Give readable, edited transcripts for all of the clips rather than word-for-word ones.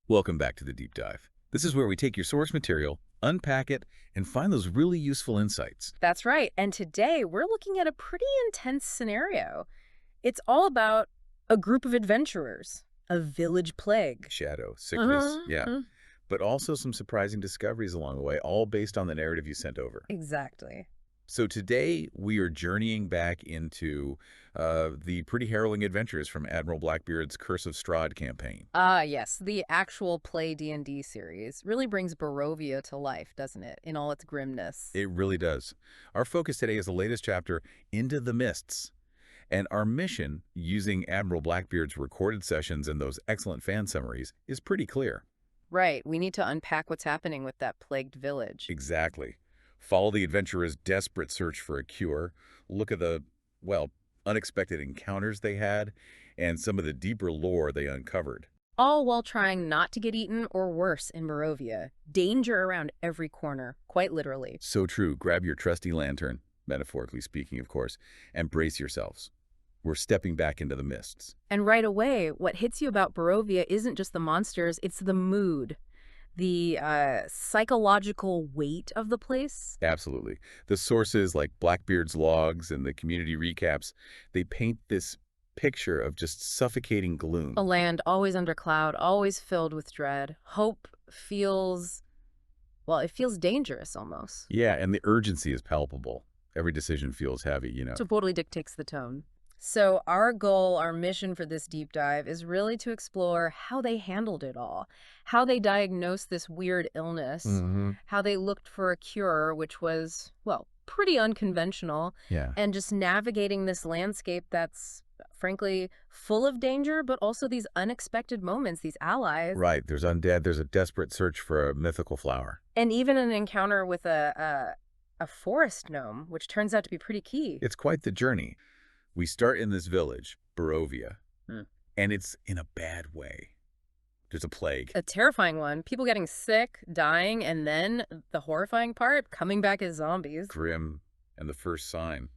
Welcome back to the Deep Dive. This is where we take your source material, unpack it, and find those really useful insights. That's right. And today we're looking at a pretty intense scenario. It's all about a group of adventurers, a village plague. Shadow, sickness, yeah. But also some surprising discoveries along the way, all based on the narrative you sent over. Exactly. So today we are journeying back into the pretty harrowing adventures from Admiral Blackbeard's Curse of Strahd campaign. Yes, the actual Play D&D series really brings Barovia to life, doesn't it, in all its grimness? It really does. Our focus today is the latest chapter, Into the Mists. And our mission, using Admiral Blackbeard's recorded sessions and those excellent fan summaries, is pretty clear. Right, we need to unpack what's happening with that plagued village. Exactly. Follow the adventurers' desperate search for a cure, look at the, well, unexpected encounters they had, and some of the deeper lore they uncovered. All while trying not to get eaten or worse in Barovia. Danger around every corner, quite literally. So true. Grab your trusty lantern, metaphorically speaking, of course, and brace yourselves. We're stepping back into the mists. And right away, what hits you about Barovia isn't just the monsters, it's the mood. The psychological weight of the place. Absolutely. The sources like Blackbeard's logs and the community recaps, they paint this picture of just suffocating gloom. A land always under cloud, always filled with dread. Hope feels, well, it feels dangerous almost. Yeah, and the urgency is palpable. Every decision feels heavy, you know. Totally dictates the tone. So our goal, our mission for this deep dive is really to explore how they handled it all, how they diagnosed this weird illness, how they looked for a cure, which was, well, pretty unconventional, and just navigating this landscape that's, frankly, full of danger, but also these unexpected moments, these allies. Right, there's undead, there's a desperate search for a mythical flower. And even an encounter with a forest gnome, which turns out to be pretty key. It's quite the journey. We start in this village, Barovia, and it's in a bad way. There's a plague. A terrifying one. People getting sick, dying, and then the horrifying part, coming back as zombies. Grim, and the first sign.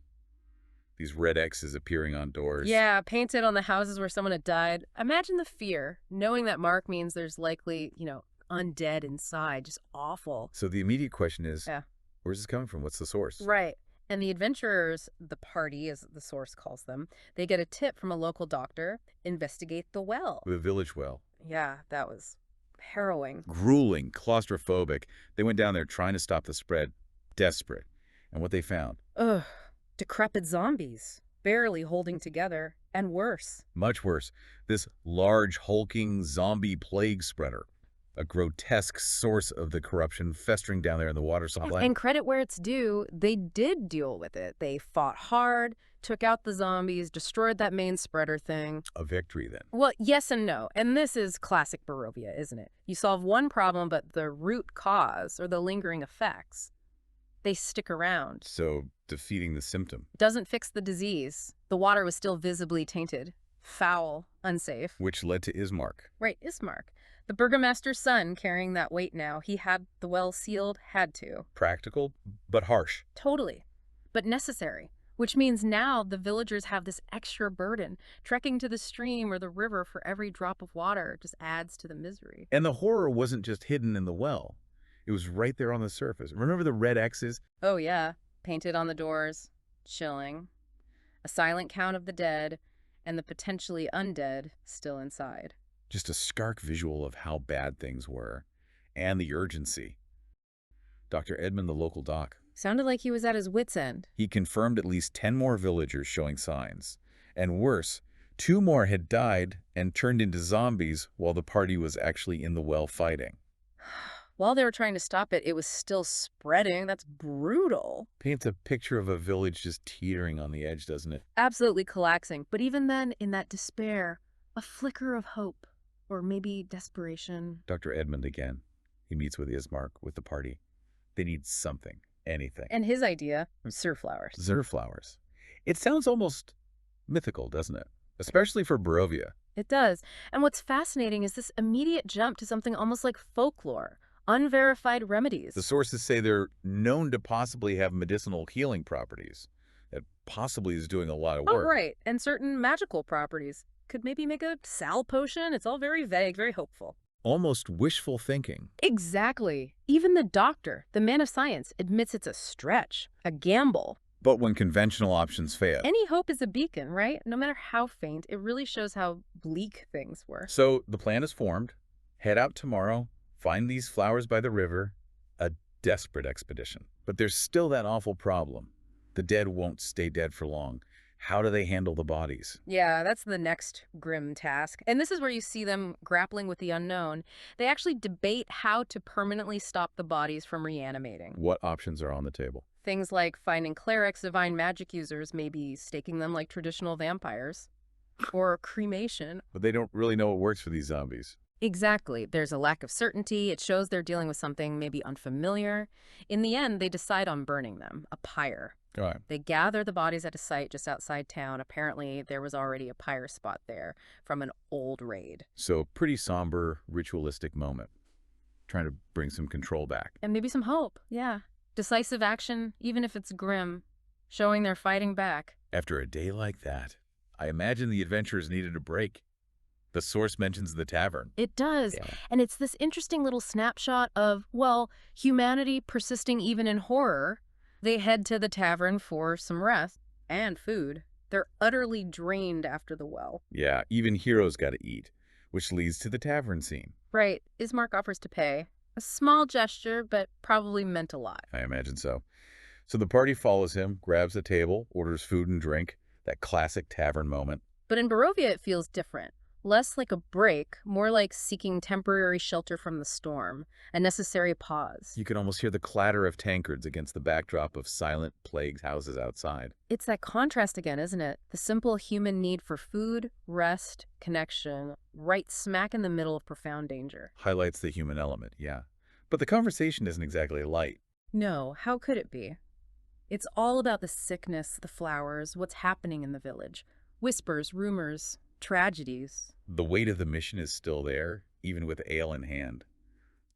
These red X's appearing on doors. Yeah, painted on the houses where someone had died. Imagine the fear, knowing that mark means there's likely, undead inside. Just awful. So the immediate question is, where's this coming from? What's the source? Right. And the adventurers, the party, as the source calls them, they get a tip from a local doctor, investigate the well. The village well. Yeah, that was harrowing. Grueling, claustrophobic. They went down there trying to stop the spread, desperate. And what they found? Ugh, decrepit zombies, barely holding together, and worse. Much worse. This large, hulking zombie plague spreader. A grotesque source of the corruption festering down there in the water supply. And credit where it's due, they did deal with it. They fought hard, took out the zombies, destroyed that main spreader thing. A victory, then. Well, yes and no. And this is classic Barovia, isn't it? You solve one problem, but the root cause, or the lingering effects, they stick around. So, defeating the symptom. Doesn't fix the disease. The water was still visibly tainted. Foul, unsafe. Which led to Ismark. Right, Ismark. The burgomaster's son carrying that weight now. He had the well sealed, had to. Practical, but harsh. Totally. But necessary. Which means now the villagers have this extra burden. Trekking to the stream or the river for every drop of water just adds to the misery. And the horror wasn't just hidden in the well. It was right there on the surface. Remember the red X's? Oh, yeah. Painted on the doors. Chilling. A silent count of the dead, and the potentially undead still inside. Just a stark visual of how bad things were, and the urgency. Dr. Edmund, the local doc. Sounded like he was at his wit's end. He confirmed at least 10 more villagers showing signs. And worse, 2 more had died and turned into zombies while the party was actually in the well fighting. While they were trying to stop it, it was still spreading. That's brutal. Paints a picture of a village just teetering on the edge, doesn't it? Absolutely collapsing. But even then, in that despair, a flicker of hope. Or maybe desperation. Dr. Edmund again. He meets with Ismark, with the party. They need something, anything. And his idea, Tser Flowers. Tser Flowers. It sounds almost mythical, doesn't it? Especially for Barovia. It does. And what's fascinating is this immediate jump to something almost like folklore. Unverified remedies. The sources say they're known to possibly have medicinal healing properties. that possibly is doing a lot of Oh, work. right. And certain magical properties. Could maybe make a sal potion. It's all very vague, very hopeful. Almost wishful thinking. Exactly. Even the doctor, the man of science, admits it's a stretch, a gamble. But when conventional options fail. Any hope is a beacon, right? No matter how faint, it really shows how bleak things were. So the plan is formed. Head out tomorrow, find these flowers by the river. A desperate expedition. But there's still that awful problem. The dead won't stay dead for long. How do they handle the bodies? Yeah, that's the next grim task. And this is where you see them grappling with the unknown. They actually debate how to permanently stop the bodies from reanimating. What options are on the table? Things like finding clerics, divine magic users, maybe staking them like traditional vampires, or cremation. But they don't really know what works for these zombies. Exactly. There's a lack of certainty. It shows they're dealing with something maybe unfamiliar. In the end, they decide on burning them, a pyre. All right. They gather the bodies at a site just outside town. Apparently, there was already a pyre spot there from an old raid. So pretty somber, ritualistic moment. Trying to bring some control back. And maybe some hope, yeah. Decisive action, even if it's grim, showing they're fighting back. After a day like that, I imagine the adventurers needed a break. The source mentions the tavern. It does. Yeah. And it's this interesting little snapshot of, well, humanity persisting even in horror. They head to the tavern for some rest and food. They're utterly drained after the well. Yeah, even heroes got to eat, which leads to the tavern scene. Right. Ismark offers to pay. A small gesture, but probably meant a lot. I imagine so. So the party follows him, grabs a table, orders food and drink, that classic tavern moment. But in Barovia, it feels different. Less like a break, more like seeking temporary shelter from the storm, a necessary pause. You can almost hear the clatter of tankards against the backdrop of silent, plagued houses outside. It's that contrast again, isn't it? The simple human need for food, rest, connection, right smack in the middle of profound danger. Highlights the human element, yeah. But the conversation isn't exactly light. No, how could it be? It's all about the sickness, the flowers, what's happening in the village. Whispers, rumors, tragedies. The weight of the mission is still there, even with ale in hand.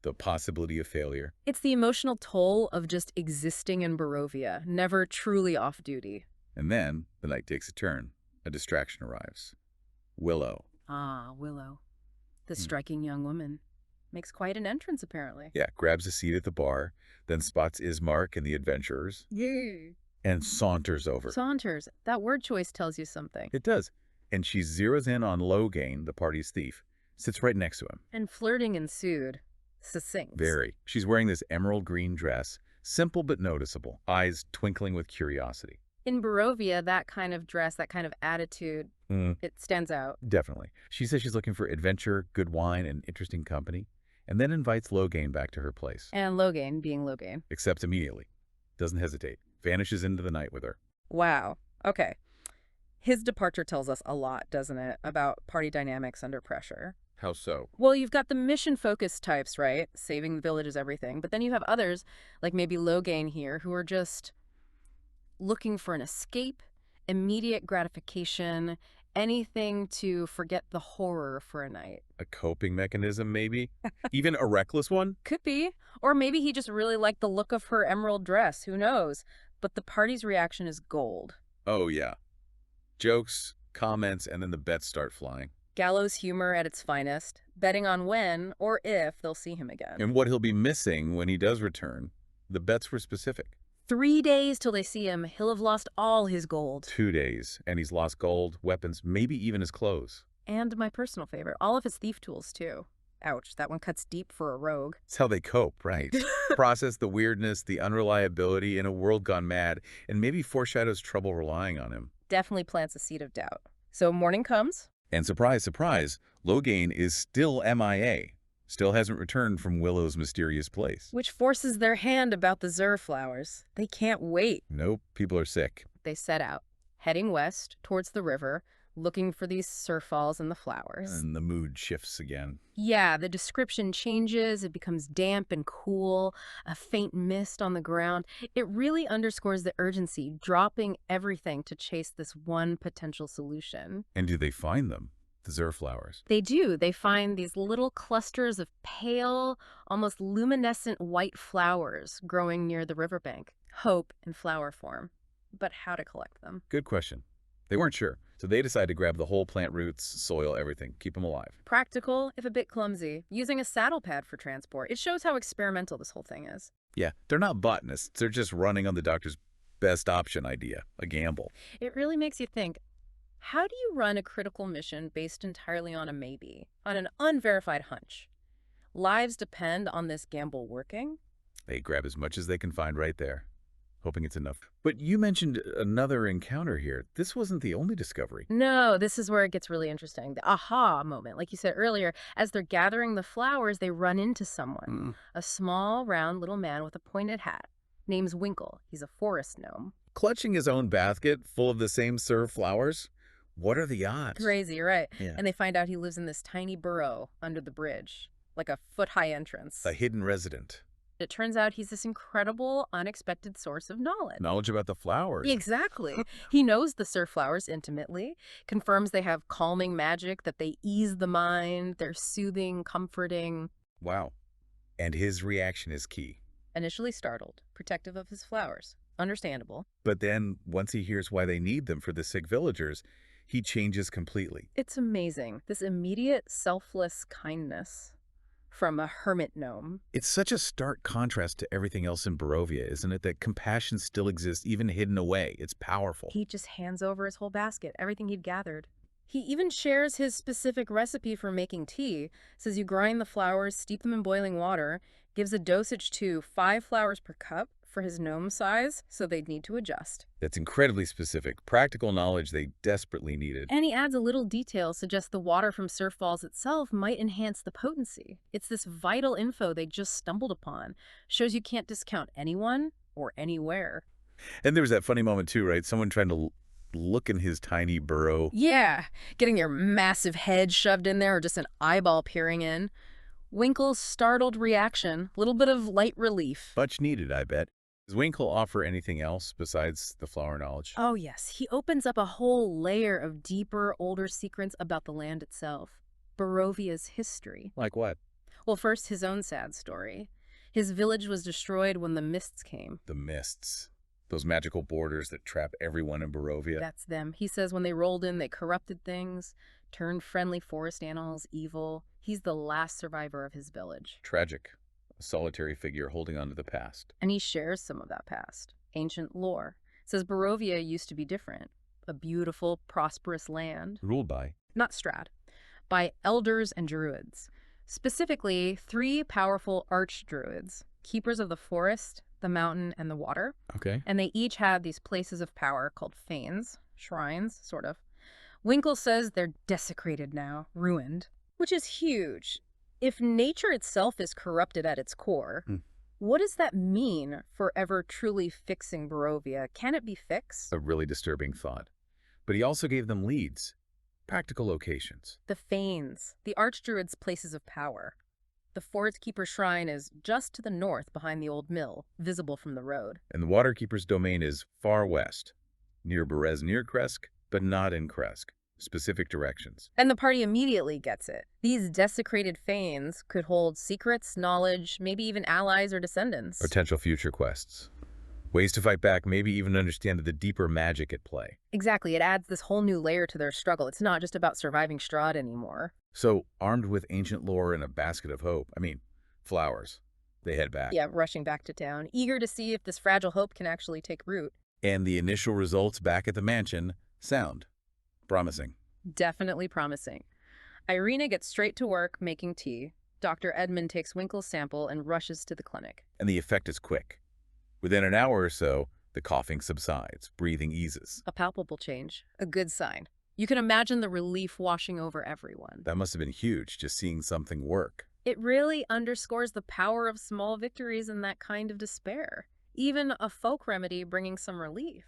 The possibility of failure. It's the emotional toll of just existing in Barovia, never truly off duty. And then the night takes a turn. A distraction arrives. Willow. Ah, Willow. The striking young woman. Makes quite an entrance, apparently. Yeah, grabs a seat at the bar, then spots Ismark and the adventurers, Yay. and saunters over. Saunters. That word choice tells you something. It does. And she zeroes in on Logain, the party's thief, sits right next to him. And flirting ensued. Succinct. Very. She's wearing this emerald green dress, simple but noticeable, eyes twinkling with curiosity. In Barovia, that kind of dress, that kind of attitude, it stands out. Definitely. She says she's looking for adventure, good wine, and interesting company, and then invites Logain back to her place. And Logain being Logain. Accepts immediately. Doesn't hesitate. Vanishes into the night with her. Wow. Okay. His departure tells us a lot, doesn't it, about party dynamics under pressure. How so? Well, you've got the mission-focused types, right? Saving the village is everything. But then you have others, like maybe Logain here, who are just looking for an escape, immediate gratification, anything to forget the horror for a night. A coping mechanism, maybe? Even a reckless one? Could be. Or maybe he just really liked the look of her emerald dress. Who knows? But the party's reaction is gold. Oh, yeah. Jokes, comments, and then the bets start flying. Gallows humor at its finest, betting on when or if they'll see him again. And what he'll be missing when he does return. The bets were specific. 3 days till they see him. He'll have lost all his gold. 2 days, and he's lost gold, weapons, maybe even his clothes. And my personal favorite, all of his thief tools, too. Ouch, that one cuts deep for a rogue. It's how they cope, right? Process the weirdness, the unreliability in a world gone mad, and maybe foreshadows trouble relying on him. Definitely plants a seed of doubt. So morning comes. And surprise, surprise, Logain is still MIA. Still hasn't returned from Willow's mysterious place. Which forces their hand about the Tser Flowers. They can't wait. Nope, people are sick. They set out, heading west towards the river, looking for these surf falls and the flowers. And the mood shifts again. Yeah, the description changes. It becomes damp and cool, a faint mist on the ground. It really underscores the urgency, dropping everything to chase this one potential solution. And do they find them? The Tser Flowers. They do. They find these little clusters of pale, almost luminescent white flowers growing near the riverbank. Hope in flower form. But how to collect them? Good question. They weren't sure, so they decided to grab the whole plant roots, soil, everything, keep them alive. Practical, if a bit clumsy, using a saddle pad for transport. It shows how experimental this whole thing is. Yeah, they're not botanists. They're just running on the doctor's best option idea, a gamble. It really makes you think, how do you run a critical mission based entirely on a maybe, on an unverified hunch? Lives depend on this gamble working? They grab as much as they can find right there, hoping it's enough. But you mentioned another encounter here. This wasn't the only discovery. No, this is where it gets really interesting. The aha moment, like you said earlier, as they're gathering the flowers, they run into someone. A small, round little man with a pointed hat. Name's Winkle. He's a forest gnome. Clutching his own basket full of the same Tser Flowers? What are the odds? Crazy, right? Yeah. And they find out he lives in this tiny burrow under the bridge, like a foot-high entrance. A hidden resident. It turns out he's this incredible, unexpected source of knowledge. Knowledge about the flowers. Exactly. He knows the Tser Flowers intimately, confirms they have calming magic, that they ease the mind, they're soothing, comforting. Wow. And his reaction is key. Initially startled, protective of his flowers. Understandable. But then, once he hears why they need them for the sick villagers, he changes completely. It's amazing. This immediate, selfless kindness from a hermit gnome. It's such a stark contrast to everything else in Barovia, isn't it? That compassion still exists, even hidden away. It's powerful. He just hands over his whole basket, everything he'd gathered. He even shares his specific recipe for making tea. Says you grind the flowers, steep them in boiling water, gives a dosage to 5 flowers per cup for his gnome size, so they'd need to adjust. That's incredibly specific. Practical knowledge they desperately needed. And he adds a little detail, suggests the water from Tser Falls itself might enhance the potency. It's this vital info they just stumbled upon. Shows you can't discount anyone or anywhere. And there was that funny moment too, right? Someone trying to look in his tiny burrow. Yeah, getting your massive head shoved in there or just an eyeball peering in. Winkle's startled reaction, little bit of light relief. Much needed, I bet. Does Winkle offer anything else besides the flower knowledge? Oh yes, he opens up a whole layer of deeper, older secrets about the land itself. Barovia's history. Like what? Well, first, his own sad story. His village was destroyed when the mists came. The mists. Those magical borders that trap everyone in Barovia. That's them. He says when they rolled in, they corrupted things, turned friendly forest animals evil. He's the last survivor of his village. Tragic. A solitary figure holding on to the past. And he shares some of that past. Ancient lore. Says Barovia used to be different. A beautiful, prosperous land. Ruled by? Not Strahd. By elders and druids. Specifically, 3 powerful archdruids. Keepers of the forest, the mountain, and the water. Okay. And they each have these places of power called fanes. Shrines, sort of. Winkle says they're desecrated now. Ruined. Which is huge. If nature itself is corrupted at its core, what does that mean for ever truly fixing Barovia? Can it be fixed? A really disturbing thought. But he also gave them leads. Practical locations. The Fanes, the Archdruid's places of power. The Forest Keeper's shrine is just to the north behind the old mill, visible from the road. And the Waterkeeper's domain is far west, near Berez Kresk, but not in Kresk. Specific directions. And the party immediately gets it. These desecrated Fanes could hold secrets, knowledge, maybe even allies or descendants. Potential future quests. Ways to fight back, maybe even understand the deeper magic at play. Exactly. It adds this whole new layer to their struggle. It's not just about surviving Strahd anymore. So, armed with ancient lore and a basket of hope, flowers, they head back. Yeah, rushing back to town, eager to see if this fragile hope can actually take root. And the initial results back at the mansion sound promising. Definitely promising. Irina gets straight to work making tea. Dr. Edmund takes Winkle's sample and rushes to the clinic. And the effect is quick. Within an hour or so, the coughing subsides, breathing eases. A palpable change, a good sign. You can imagine the relief washing over everyone. That must have been huge, just seeing something work. It really underscores the power of small victories in that kind of despair. Even a folk remedy bringing some relief.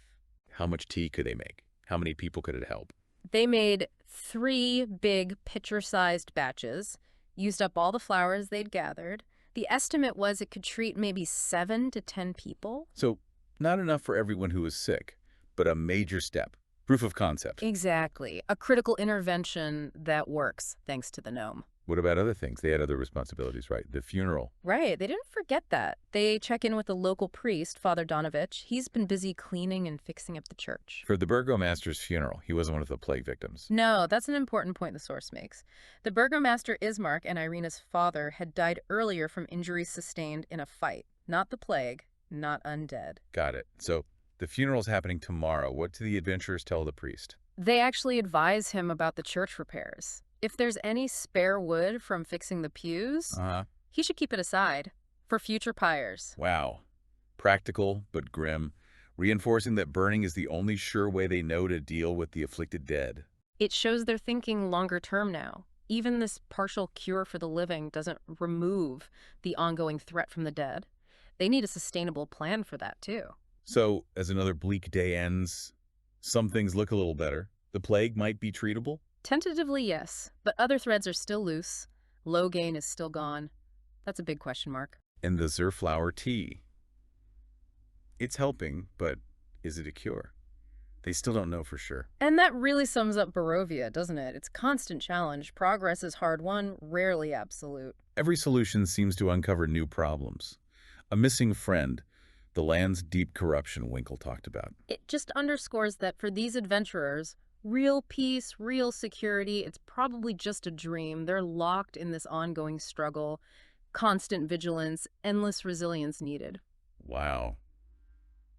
How much tea could they make? How many people could it help? They made 3 big pitcher-sized batches, used up all the flowers they'd gathered. The estimate was it could treat maybe 7 to 10 people. So, not enough for everyone who was sick, but a major step. Proof of concept. Exactly. A critical intervention that works, thanks to the gnome. What about other things? They had other responsibilities, right? The funeral. Right, they didn't forget that. They check in with the local priest, Father Donovich. He's been busy cleaning and fixing up the church. For the burgomaster's funeral, he wasn't one of the plague victims. No, that's an important point the source makes. The burgomaster Ismark and Irina's father had died earlier from injuries sustained in a fight. Not the plague, not undead. Got it. So the funeral's happening tomorrow. What do the adventurers tell the priest? They actually advise him about the church repairs. If there's any spare wood from fixing the pews, he should keep it aside for future pyres. Wow. Practical, but grim, reinforcing that burning is the only sure way they know to deal with the afflicted dead. It shows they're thinking longer term now. Even this partial cure for the living doesn't remove the ongoing threat from the dead. They need a sustainable plan for that, too. So, as another bleak day ends, some things look a little better. The plague might be treatable? Tentatively, yes, but other threads are still loose. Logain is still gone. That's a big question mark. And the Tser flower tea. It's helping, but is it a cure? They still don't know for sure. And that really sums up Barovia, doesn't it? It's constant challenge. Progress is hard-won, rarely absolute. Every solution seems to uncover new problems. A missing friend, the land's deep corruption Winkle talked about. It just underscores that for these adventurers, real peace, real security, it's probably just a dream. They're locked in this ongoing struggle, constant vigilance, endless resilience needed. Wow.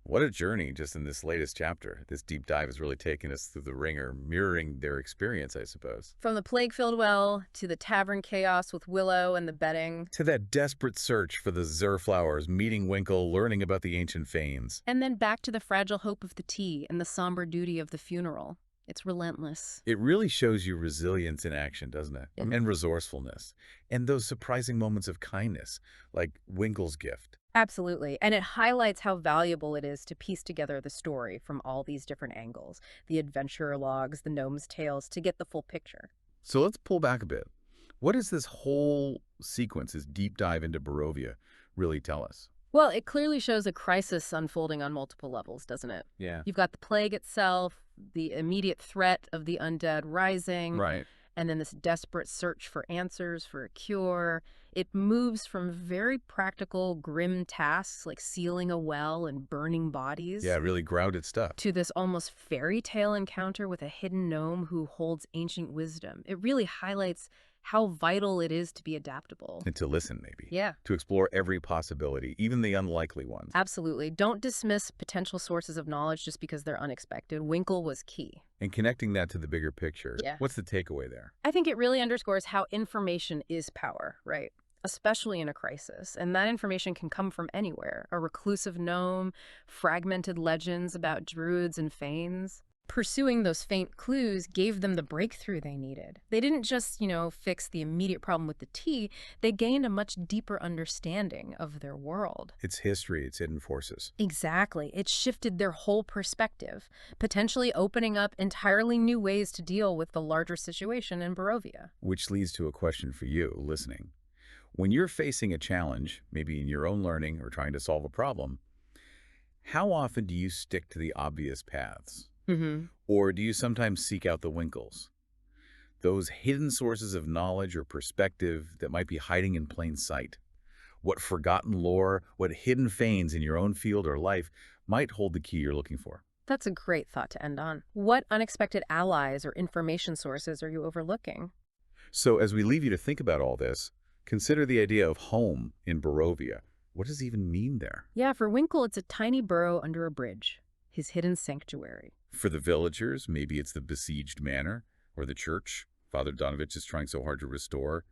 What a journey just in this latest chapter. This deep dive has really taken us through the ringer, mirroring their experience, I suppose. From the plague-filled well, to the tavern chaos with Willow and the betting. To that desperate search for the Tser flowers, meeting Winkle, learning about the ancient fanes. And then back to the fragile hope of the tea and the somber duty of the funeral. It's relentless. It really shows you resilience in action, doesn't it? And resourcefulness. And those surprising moments of kindness, like Winkle's gift. Absolutely. And it highlights how valuable it is to piece together the story from all these different angles. The adventurer logs, the gnome's tales, to get the full picture. So let's pull back a bit. What does this whole sequence, this deep dive into Barovia, really tell us? Well, it clearly shows a crisis unfolding on multiple levels, doesn't it? Yeah. You've got the plague itself, the immediate threat of the undead rising. Right. And then this desperate search for answers, for a cure. It moves from very practical, grim tasks like sealing a well and burning bodies. Yeah, really grounded stuff. To this almost fairy tale encounter with a hidden gnome who holds ancient wisdom. It really highlights how vital it is to be adaptable. And to listen, maybe. Yeah. To explore every possibility, even the unlikely ones. Absolutely. Don't dismiss potential sources of knowledge just because they're unexpected. Winkle was key. And connecting that to the bigger picture, Yeah. What's the takeaway there? I think it really underscores how information is power, right? Especially in a crisis. And that information can come from anywhere. A reclusive gnome, fragmented legends about druids and fanes. Pursuing those faint clues gave them the breakthrough they needed. They didn't just, fix the immediate problem with the tea. They gained a much deeper understanding of their world. It's history, it's hidden forces. Exactly. It shifted their whole perspective, potentially opening up entirely new ways to deal with the larger situation in Barovia. Which leads to a question for you, listening. When you're facing a challenge, maybe in your own learning or trying to solve a problem, how often do you stick to the obvious paths? Or do you sometimes seek out the Winkles? Those hidden sources of knowledge or perspective that might be hiding in plain sight. What forgotten lore, what hidden fanes in your own field or life might hold the key you're looking for? That's a great thought to end on. What unexpected allies or information sources are you overlooking? So as we leave you to think about all this, consider the idea of home in Barovia. What does it even mean there? Yeah, for Winkle, it's a tiny burrow under a bridge, his hidden sanctuary. For the villagers, maybe it's the besieged manor or the church Father Donovich is trying so hard to restore.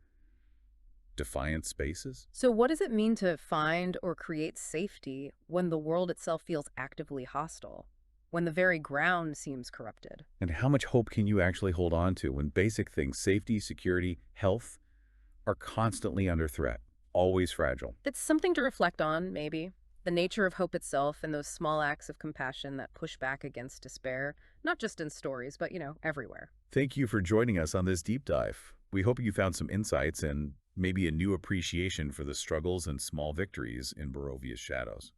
Defiant spaces? So what does it mean to find or create safety when the world itself feels actively hostile? When the very ground seems corrupted? And how much hope can you actually hold on to when basic things, safety, security, health, are constantly under threat, always fragile? It's something to reflect on, maybe. The nature of hope itself and those small acts of compassion that push back against despair, not just in stories, but, everywhere. Thank you for joining us on this deep dive. We hope you found some insights and maybe a new appreciation for the struggles and small victories in Barovia's shadows.